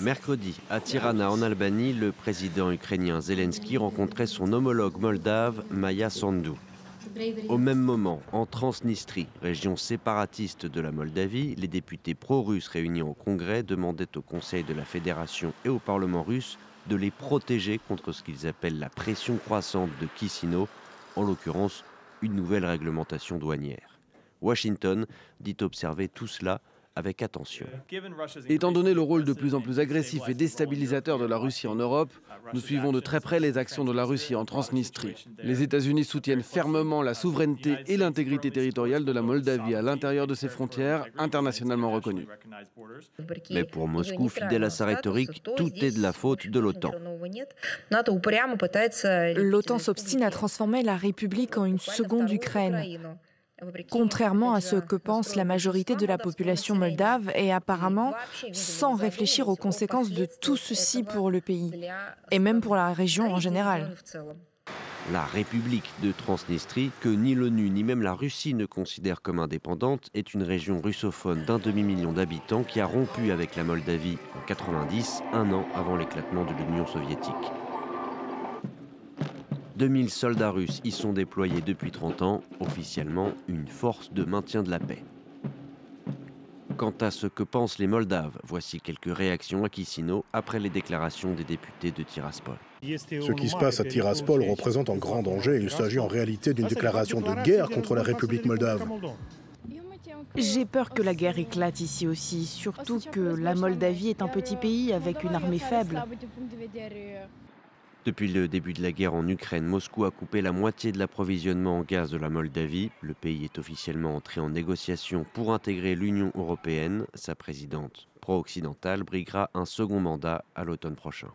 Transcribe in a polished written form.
Mercredi, à Tirana, en Albanie, le président ukrainien Zelensky rencontrait son homologue moldave, Maia Sandu. Au même moment, en Transnistrie, région séparatiste de la Moldavie, les députés pro-russes réunis en congrès demandaient au Conseil de la Fédération et au Parlement russe de les protéger contre ce qu'ils appellent la pression croissante de Chisinau, en l'occurrence une nouvelle réglementation douanière. Washington dit observer tout cela avec attention. Étant donné le rôle de plus en plus agressif et déstabilisateur de la Russie en Europe, nous suivons de très près les actions de la Russie en Transnistrie. Les États-Unis soutiennent fermement la souveraineté et l'intégrité territoriale de la Moldavie à l'intérieur de ses frontières internationalement reconnues. Mais pour Moscou, fidèle à sa rhétorique, tout est de la faute de l'OTAN. L'OTAN s'obstine à transformer la République en une seconde Ukraine. Contrairement à ce que pense la majorité de la population moldave et apparemment sans réfléchir aux conséquences de tout ceci pour le pays et même pour la région en général. La République de Transnistrie, que ni l'ONU ni même la Russie ne considèrent comme indépendante, est une région russophone d'1 demi-million d'habitants qui a rompu avec la Moldavie en 1990, un an avant l'éclatement de l'Union soviétique. 2000 soldats russes y sont déployés depuis 30 ans, officiellement une force de maintien de la paix. Quant à ce que pensent les Moldaves, voici quelques réactions à Chisinau après les déclarations des députés de Tiraspol. Ce qui se passe à Tiraspol représente un grand danger. Il s'agit en réalité d'une déclaration de guerre contre la République moldave. J'ai peur que la guerre éclate ici aussi, surtout que la Moldavie est un petit pays avec une armée faible. Depuis le début de la guerre en Ukraine, Moscou a coupé la moitié de l'approvisionnement en gaz de la Moldavie. Le pays est officiellement entré en négociation pour intégrer l'Union européenne. Sa présidente pro-occidentale briguera un second mandat à l'automne prochain.